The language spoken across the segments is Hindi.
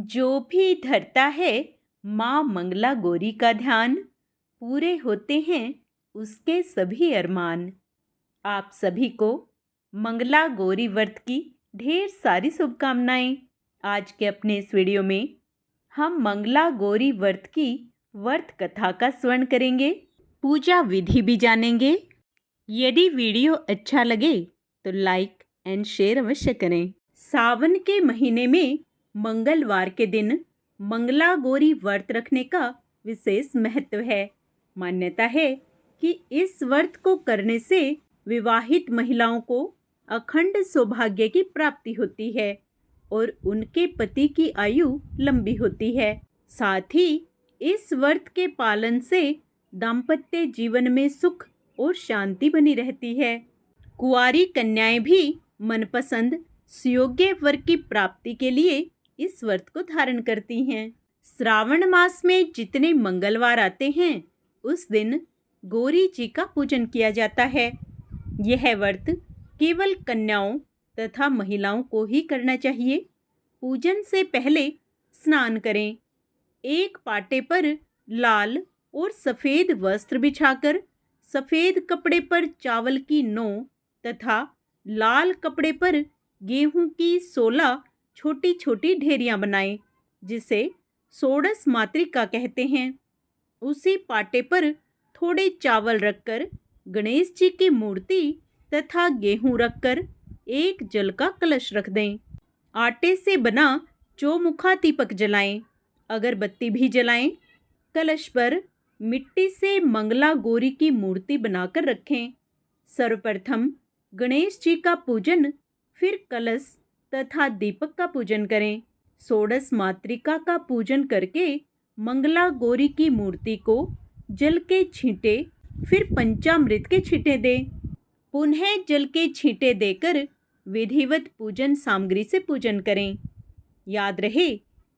जो भी धरता है माँ मंगला गौरी का ध्यान, पूरे होते हैं उसके सभी अरमान। आप सभी को मंगला गौरी व्रत की ढेर सारी शुभकामनाएं। आज के अपने इस वीडियो में हम मंगला गौरी व्रत की व्रत कथा का श्रवण करेंगे, पूजा विधि भी जानेंगे। यदि वीडियो अच्छा लगे तो लाइक एंड शेयर अवश्य करें। सावन के महीने में मंगलवार के दिन मंगला गौरी व्रत रखने का विशेष महत्व है। मान्यता है कि इस व्रत को करने से विवाहित महिलाओं को अखंड सौभाग्य की प्राप्ति होती है और उनके पति की आयु लंबी होती है। साथ ही इस व्रत के पालन से दाम्पत्य जीवन में सुख और शांति बनी रहती है। कुंवारी कन्याएं भी मनपसंद सुयोग्य वर की प्राप्ति के लिए इस व्रत को धारण करती हैं। श्रावण मास में जितने मंगलवार आते हैं उस दिन गौरी जी का पूजन किया जाता है। यह व्रत केवल कन्याओं तथा महिलाओं को ही करना चाहिए। पूजन से पहले स्नान करें। एक पाटे पर लाल और सफ़ेद वस्त्र बिछाकर सफ़ेद कपड़े पर चावल की 9 तथा लाल कपड़े पर गेहूं की 16 छोटी छोटी ढेरियां बनाएं, जिसे षोडश मातृका कहते हैं। उसी पाटे पर थोड़े चावल रखकर गणेश जी की मूर्ति तथा गेहूं रखकर एक जल का कलश रख दें। आटे से बना चौमुखा दीपक जलाएं, अगरबत्ती भी जलाएं। कलश पर मिट्टी से मंगला गौरी की मूर्ति बनाकर रखें। सर्वप्रथम गणेश जी का पूजन, फिर कलश तथा दीपक का पूजन करें। षोडश मातृका का पूजन करके मंगला गौरी की मूर्ति को जल के छींटे, फिर पंचामृत के छींटे दें। पुनः जल के छींटे देकर विधिवत पूजन सामग्री से पूजन करें। याद रहे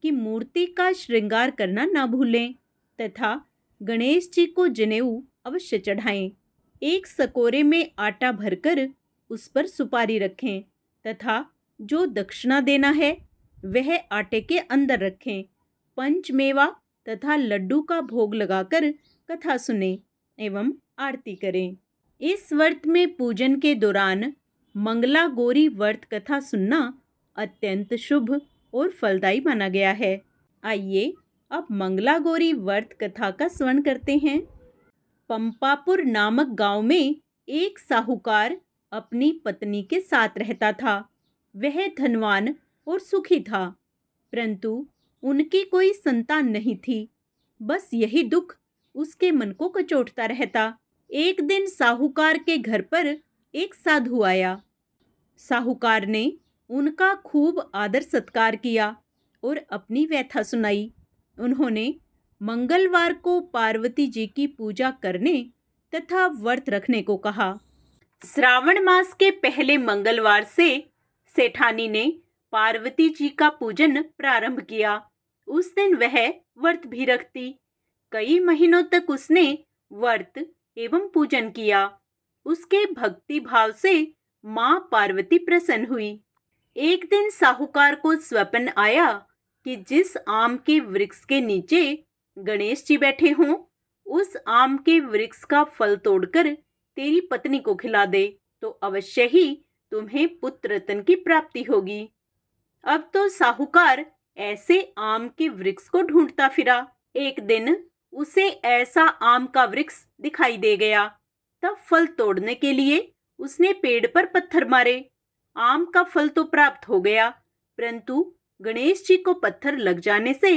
कि मूर्ति का श्रृंगार करना ना भूलें तथा गणेश जी को जनेऊ अवश्य चढ़ाएं। एक सकोरे में आटा भरकर उस पर सुपारी रखें तथा जो दक्षिणा देना है वह आटे के अंदर रखें। पंचमेवा तथा लड्डू का भोग लगाकर कथा सुने एवं आरती करें। इस व्रत में पूजन के दौरान मंगला गौरी व्रत कथा सुनना अत्यंत शुभ और फलदायी माना गया है। आइए अब मंगला गौरी व्रत कथा का श्रवण करते हैं। पंपापुर नामक गांव में एक साहूकार अपनी पत्नी के साथ रहता था। वह धनवान और सुखी था, परंतु उनकी कोई संतान नहीं थी। बस यही दुख उसके मन को कचोटता रहता। एक दिन साहूकार के घर पर एक साधु आया। साहूकार ने उनका खूब आदर सत्कार किया और अपनी व्यथा सुनाई। उन्होंने मंगलवार को पार्वती जी की पूजा करने तथा व्रत रखने को कहा। श्रावण मास के पहले मंगलवार से सेठानी ने पार्वती जी का पूजन प्रारंभ किया। उस दिन वह व्रत भी रखती। कई महीनों तक उसने व्रत एवं पूजन किया। उसके भक्ति भाव से माँ पार्वती प्रसन्न हुई। एक दिन साहूकार को स्वप्न आया कि जिस आम के वृक्ष के नीचे गणेश जी बैठे हों, उस आम के वृक्ष का फल तोड़कर तेरी पत्नी को खिला दे तो अवश्य ही तुम्हें पुत्र रत्न की प्राप्ति होगी। अब तो साहूकार ऐसे आम के वृक्ष को ढूंढता फिरा। एक दिन उसे ऐसा आम का वृक्ष दिखाई दे गया। तब फल तोड़ने के लिए उसने पेड़ पर पत्थर मारे। आम का फल तो प्राप्त हो गया, परंतु गणेश जी को पत्थर लग जाने से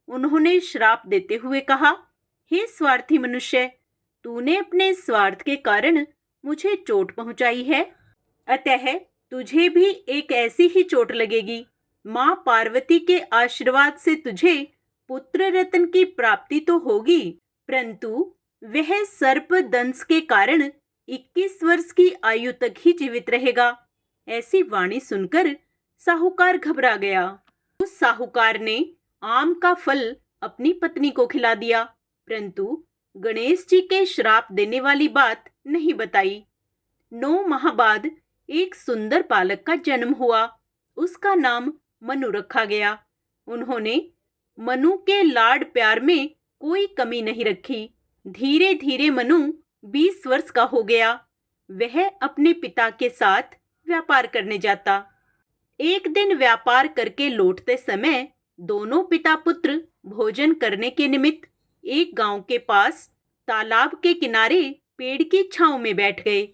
उन्होंने श्राप देते हुए कहा, हे स्वार्थी मनुष्य, तूने अपने स्वार्थ के कारण मुझे चोट पहुंचाई है, अतः तुझे भी एक ऐसी ही चोट लगेगी। माँ पार्वती के आशीर्वाद से तुझे पुत्र रत्न की प्राप्ति तो होगी, परंतु वह सर्प दंश के कारण 21 वर्ष की आयु तक ही जीवित रहेगा। ऐसी वाणी सुनकर साहूकार घबरा गया। उस साहूकार ने आम का फल अपनी पत्नी को खिला दिया, परंतु गणेश जी के श्राप देने वाली बात नहीं बताई। 9 माह बाद एक सुंदर बालक का जन्म हुआ। उसका नाम मनु रखा गया। उन्होंने मनु के लाड प्यार में कोई कमी नहीं रखी। धीरे धीरे मनु 20 वर्ष का हो गया। वह अपने पिता के साथ व्यापार करने जाता। एक दिन व्यापार करके लौटते समय दोनों पिता पुत्र भोजन करने के निमित्त एक गांव के पास तालाब के किनारे पेड़ की छांव में बैठ गए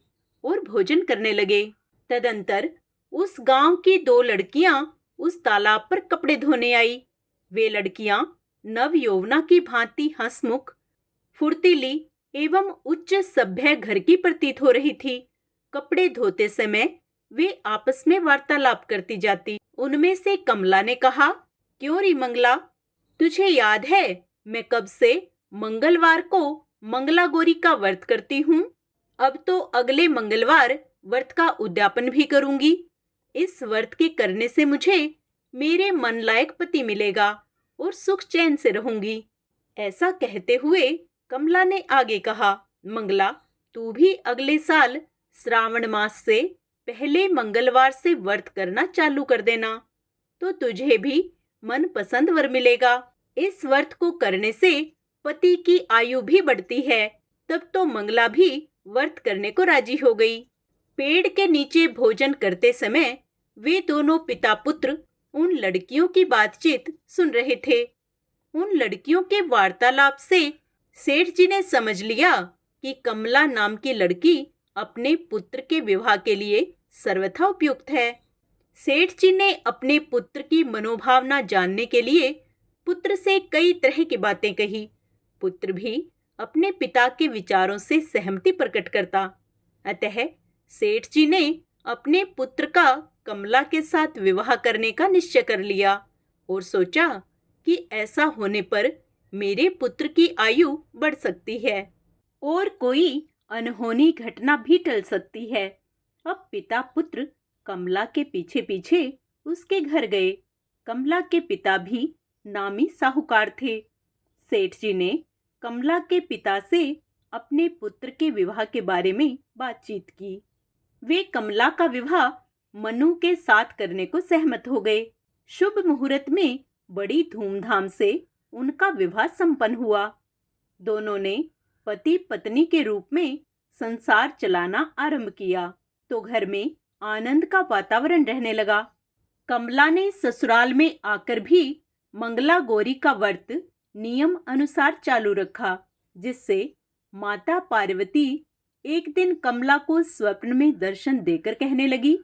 और भोजन करने लगे। तदंतर उस गांव की 2 लड़कियां उस तालाब पर कपड़े धोने आई। वे लड़कियां नव यौवना की भांति हंसमुख, फुर्तीली एवं उच्च सभ्य घर की प्रतीत हो रही थी। कपड़े धोते समय वे आपस में वार्तालाप करती जाती। उनमें से कमला ने कहा, क्यों री मंगला, तुझे याद है मैं कब से मंगलवार को मंगला गौरी का व्रत करती हूँ। अब तो अगले मंगलवार व्रत का उद्यापन भी करूंगी। इस व्रत के करने से मुझे मेरे मन लायक पति मिलेगा और सुख चैन से रहूंगी। ऐसा कहते हुए कमला ने आगे कहा, मंगला, तू भी अगले साल श्रावण मास से पहले मंगलवार से व्रत करना चालू कर देना, तो तुझे भी मनपसंद वर मिलेगा। इस व्रत को करने से पति की आयु भी बढ़ती है। तब तो मंगला भी व्रत करने को राजी हो गई। पेड़ के नीचे भोजन करते समय वे दोनों पिता पुत्र उन लड़कियों की बातचीत सुन रहे थे। उन लड़कियों के वार्तालाप से सेठ जी ने समझ लिया कि कमला नाम की लड़की अपने पुत्र के विवाह के लिए सर्वथा उपयुक्त है। सेठ जी ने अपने पुत्र की मनोभावना जानने के लिए पुत्र से कई तरह की बातें कही। पुत्र भी अपने पिता के विचारों से सहमति प्रकट करता। अतः सेठ जी ने अपने पुत्र का कमला के साथ विवाह करने का निश्चय कर लिया और सोचा कि ऐसा होने पर मेरे पुत्र की आयु बढ़ सकती है और कोई अनहोनी घटना भी टल सकती है। अब पिता पुत्र कमला के पीछे पीछे उसके घर गए। कमला के पिता भी नामी साहूकार थे। सेठ जी ने कमला के पिता से अपने पुत्र के विवाह के बारे में बातचीत की। वे कमला का विवाह मनु के साथ करने को सहमत हो गए। शुभ मुहूर्त में बड़ी धूमधाम से उनका विवाह संपन्न हुआ। दोनों ने पति पत्नी के रूप में संसार चलाना आरंभ किया तो घर में आनंद का वातावरण रहने लगा। कमला ने ससुराल में आकर भी मंगला गौरी का व्रत नियम अनुसार चालू रखा, जिससे माता पार्वती एक दिन कमला को स्वप्न में दर्शन देकर कहने लगी,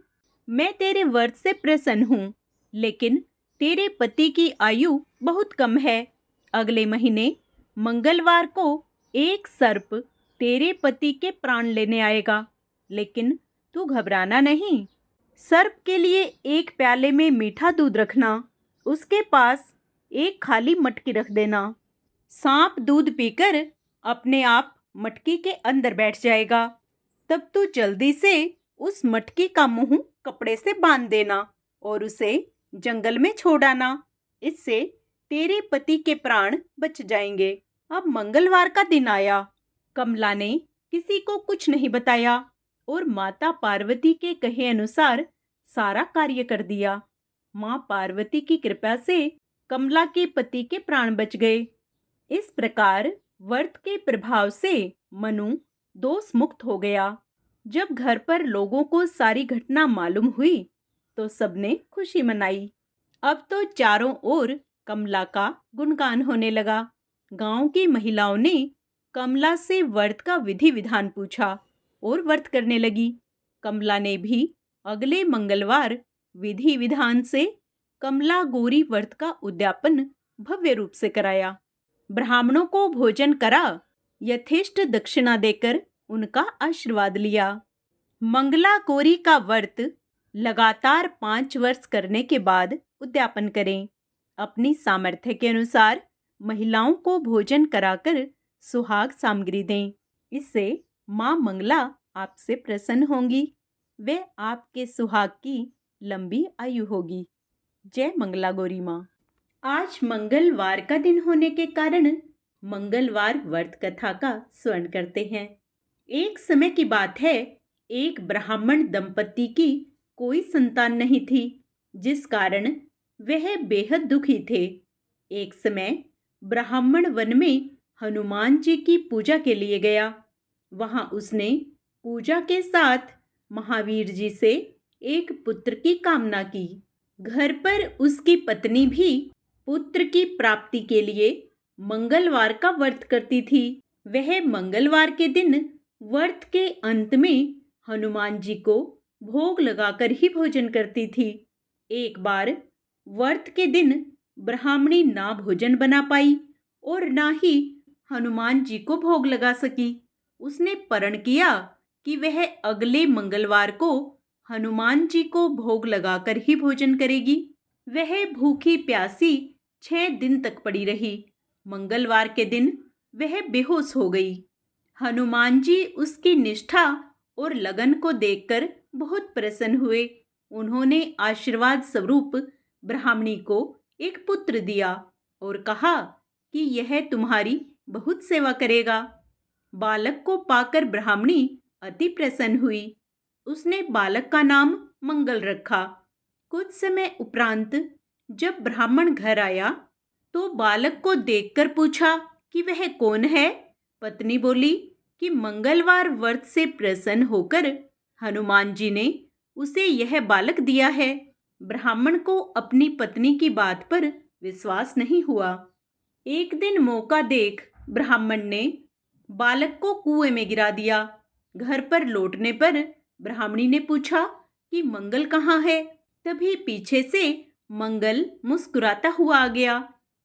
मैं तेरे व्रत से प्रसन्न हूँ, लेकिन तेरे पति की आयु बहुत कम है। अगले महीने मंगलवार को एक सर्प तेरे पति के प्राण लेने आएगा, लेकिन तू घबराना नहीं। सर्प के लिए एक प्याले में मीठा दूध रखना, उसके पास एक खाली मटकी रख देना। सांप दूध पीकर अपने आप मटकी के अंदर बैठ जाएगा। तब तू जल्दी से उस मटकी का मुंह कपड़े से बांध देना और उसे जंगल में छोड़ आना। इससे तेरे पति के प्राण बच जाएंगे। अब मंगलवार का दिन आया। कमला ने किसी को कुछ नहीं बताया और माता पार्वती के कहे अनुसार सारा कार्य कर दिया। माँ पार्वती की कृपा से कमला के पति के प्राण बच गए। इस प्रकार व्रत के प्रभाव से मनु दोष मुक्त हो गया। जब घर पर लोगों को सारी घटना मालूम हुई तो सबने खुशी मनाई। अब तो चारों ओर कमला का गुणगान होने लगा। गांव की महिलाओं ने कमला से व्रत का विधि विधान पूछा और व्रत करने लगी। कमला ने भी अगले मंगलवार विधि विधान से कमला गौरी व्रत का उद्यापन भव्य रूप से कराया। ब्राह्मणों को भोजन करा, यथेष्ट दक्षिणा देकर उनका आशीर्वाद लिया। मंगला गौरी का व्रत लगातार 5 वर्ष करने के बाद उद्यापन करें। अपनी सामर्थ्य के अनुसार महिलाओं को भोजन कराकर सुहाग सामग्री दें। इससे माँ मंगला आपसे प्रसन्न होंगी। वे आपके सुहाग की लंबी आयु होगी। जय मंगला गौरी माँ। आज मंगलवार का दिन होने के कारण मंगलवार व्रत कथा का स्मरण करते हैं। एक समय की बात है, एक ब्राह्मण दंपति की कोई संतान नहीं थी, जिस कारण वह बेहद दुखी थे। एक समय ब्राह्मण वन में हनुमान जी की पूजा के लिए गया। वहां उसने पूजा के साथ महावीर जी से एक पुत्र की कामना की। घर पर उसकी पत्नी भी पुत्र की प्राप्ति के लिए मंगलवार का व्रत करती थी। वह मंगलवार के दिन व्रत के अंत में हनुमान जी को भोग लगाकर ही भोजन करती थी। एक बार व्रत के दिन ब्राह्मणी ना भोजन बना पाई और ना ही हनुमान जी को भोग लगा सकी। उसने प्रण किया कि वह अगले मंगलवार को हनुमान जी को भोग लगाकर ही भोजन करेगी। वह भूखी प्यासी 6 दिन तक पड़ी रही। मंगलवार के दिन वह बेहोश हो गई। हनुमान जी उसकी निष्ठा और लगन को देखकर बहुत प्रसन्न हुए। उन्होंने आशीर्वाद स्वरूप ब्राह्मणी को एक पुत्र दिया और कहा कि यह तुम्हारी बहुत सेवा करेगा। बालक को पाकर ब्राह्मणी अति प्रसन्न हुई। उसने बालक का नाम मंगल रखा। कुछ समय उपरांत जब ब्राह्मण घर आया तो बालक को देखकर पूछा कि वह कौन है। पत्नी बोली कि मंगलवार व्रत से प्रसन्न होकर हनुमान जी ने उसे यह बालक दिया है। ब्राह्मण को अपनी पत्नी की बात पर विश्वास नहीं हुआ। एक दिन मौका देख ब्राह्मण ने बालक को कुएं में गिरा दिया। घर पर लौटने पर ब्राह्मणी ने पूछा कि मंगल कहाँ है। तभी पीछे से मंगल मुस्कुराता हुआ आ गया।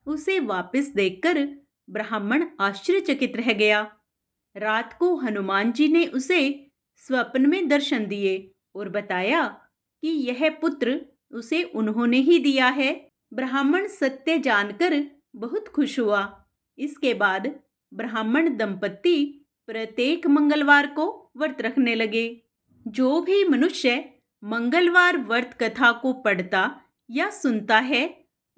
उसे वापस देखकर ब्राह्मण आश्चर्यचकित रह गया। रात को हनुमान जी ने उसे स्वप्न में दर्शन दिए और बताया कि यह पुत्र उसे उन्होंने ही दिया है। ब्राह्मण सत्य जानकर बहुत खुश हुआ। इसके बाद ब्राह्मण दंपत्ति प्रत्येक मंगलवार को व्रत रखने लगे। जो भी मनुष्य मंगलवार व्रत कथा को पढ़ता या सुनता है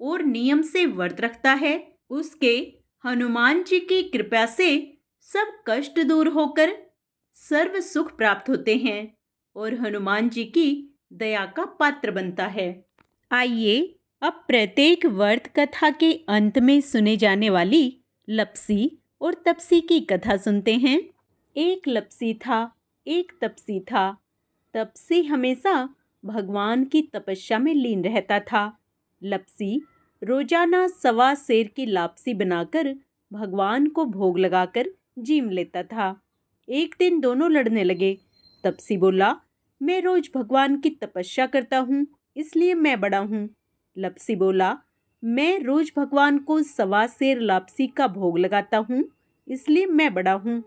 और नियम से व्रत रखता है, उसके हनुमान जी की कृपा से सब कष्ट दूर होकर सर्व सुख प्राप्त होते हैं और हनुमान जी की दया का पात्र बनता है। आइए अब प्रत्येक व्रत कथा के अंत में सुने जाने वाली लपसी और तपसी की कथा सुनते हैं। एक लपसी था, एक तपसी था। तपसी हमेशा भगवान की तपस्या में लीन रहता था। लपसी रोजाना 1.25 सेर की लापसी बनाकर भगवान को भोग लगाकर जीम लेता था। एक दिन दोनों लड़ने लगे। तपसी बोला, मैं रोज भगवान की तपस्या करता हूँ, इसलिए मैं बड़ा हूँ। लपसी बोला, मैं रोज भगवान को 1.25 सेर लापसी का भोग लगाता हूँ, इसलिए मैं बड़ा हूँ।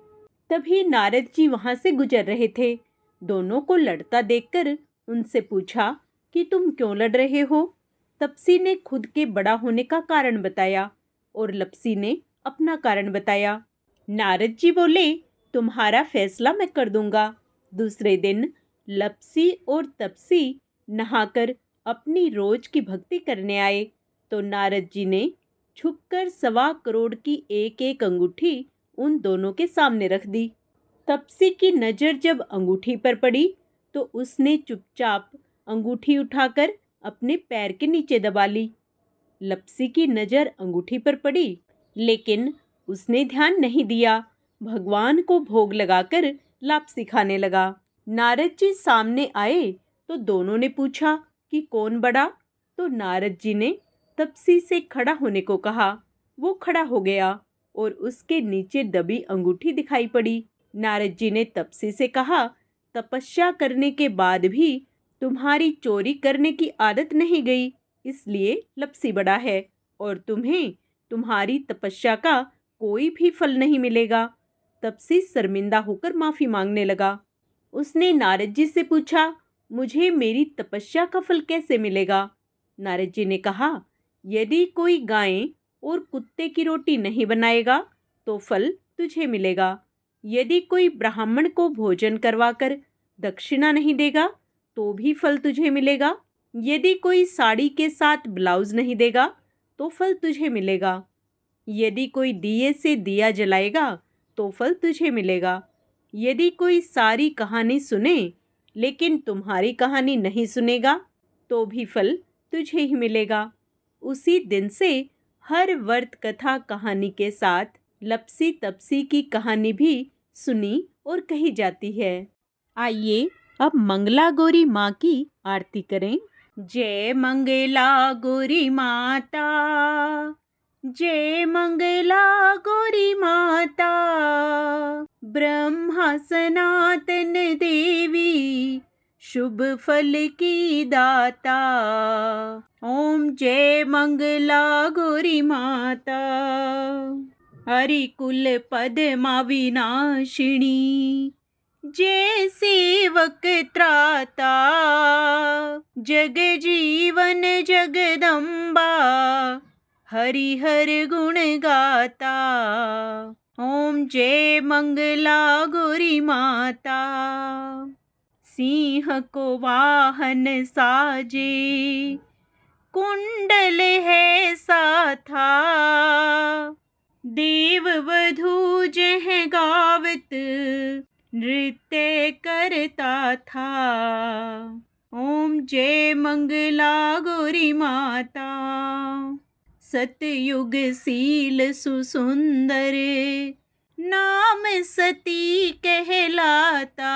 तभी नारद जी वहाँ से गुजर रहे थे। दोनों को लड़ता देखकर उनसे पूछा कि तुम क्यों लड़ रहे हो। तपसी ने खुद के बड़ा होने का कारण बताया और लपसी ने अपना कारण बताया। नारद जी बोले, तुम्हारा फैसला मैं कर दूंगा। दूसरे दिन लपसी और तपसी नहाकर अपनी रोज की भक्ति करने आए तो नारद जी ने छुपकर 1.25 करोड़ की एक एक अंगूठी उन दोनों के सामने रख दी। तपसी की नज़र जब अंगूठी पर पड़ी तो उसने चुपचाप अंगूठी उठाकर अपने पैर के नीचे दबा ली। लपसी की नज़र अंगूठी पर पड़ी लेकिन उसने ध्यान नहीं दिया। भगवान को भोग लगाकर लापसी खाने लगा। नारद जी सामने आए तो दोनों ने पूछा कि कौन बड़ा। तो नारद जी ने तपसी से खड़ा होने को कहा। वो खड़ा हो गया और उसके नीचे दबी अंगूठी दिखाई पड़ी। नारद जी ने तपसी से कहा, तपस्या करने के बाद भी तुम्हारी चोरी करने की आदत नहीं गई, इसलिए लपसी बड़ा है और तुम्हें तुम्हारी तपस्या का कोई भी फल नहीं मिलेगा। तपसी शर्मिंदा होकर माफी मांगने लगा। उसने नारद जी से पूछा, मुझे मेरी तपस्या का फल कैसे मिलेगा। नारद जी ने कहा, यदि कोई गाय और कुत्ते की रोटी नहीं बनाएगा तो फल तुझे मिलेगा। यदि कोई ब्राह्मण को भोजन करवाकर दक्षिणा नहीं देगा तो भी फल तुझे मिलेगा। यदि कोई साड़ी के साथ ब्लाउज नहीं देगा तो फल तुझे मिलेगा। यदि कोई दिए से दिया जलाएगा तो फल तुझे मिलेगा। यदि कोई सारी कहानी सुने लेकिन तुम्हारी कहानी नहीं सुनेगा तो भी फल तुझे ही मिलेगा। उसी दिन से हर व्रत कथा कहानी के साथ लपसी तपसी की कहानी भी सुनी और कही जाती है। आइए अब मंगला गौरी माँ की आरती करें। जय मंगला गौरी माता, जय मंगला गौरी माता, ब्रह्मा सनातन देवी, शुभ फल की दाता। ओम जय मंगला गौरी माता। हरि कुल पद्मा विनाशिनी, जय सेवक त्राता, जग जीवन जगदम्बा, हरि हर गुण गाता। ओम जय मंगला गौरी माता। सिंह को वाहन साजे, कुंडल है साथा, देव वधू जह गावत नृत्य करता था। ओम जय मंगला गौरी माता। सतयुग सील सुसुंदर, नाम सती कहलाता,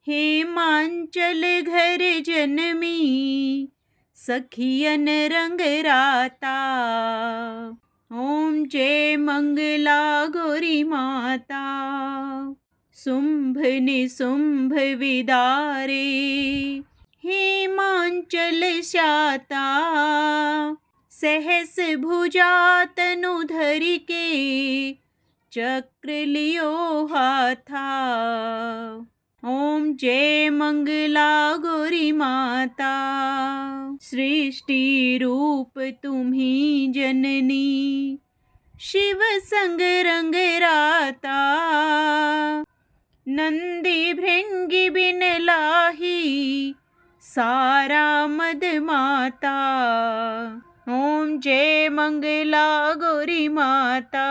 हेमांचल घर जनमी, सखियन रंग राता। ओम जय मंगला गौरी माता। शुंभ निशुंभ विदारे, हेमांचल स्याता, सहस भुजा तनु धरि के, चक्र लियो हाथा। ओम जय मंगला गौरी माता। सृष्टि रूप तुम्ही जननी, शिव संग रंग राता, नंदी भृंगी बिन लाही, सारा मद माता। ओम जय मंगला गौरी माता।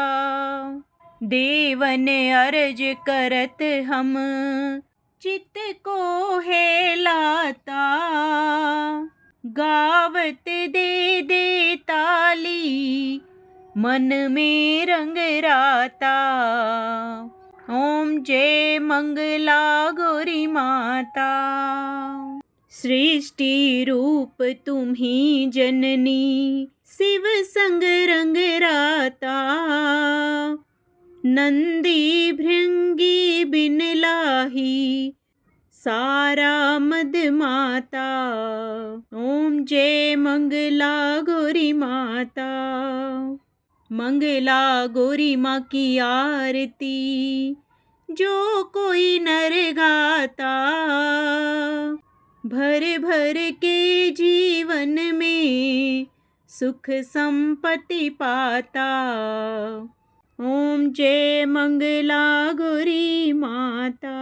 देवन अर्ज करत हम, चित को है लाता, गावत दे दे ताली, मन में रंग राता। ओम जय मंगला गौरी माता। सृष्टि रूप तुम्ही जननी, शिव संग रंग राता, नंदी भृंगी बिन लाही, सारा मद माता। ओम जय मंगला गौरी माता। मंगला गौरी माँ की आरती, जो कोई नर गाता, भर भर के जीवन में सुख संपत्ति पाता। ओम जय मंगला गौरी माता।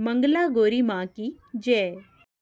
मंगला गौरी माँ की जय।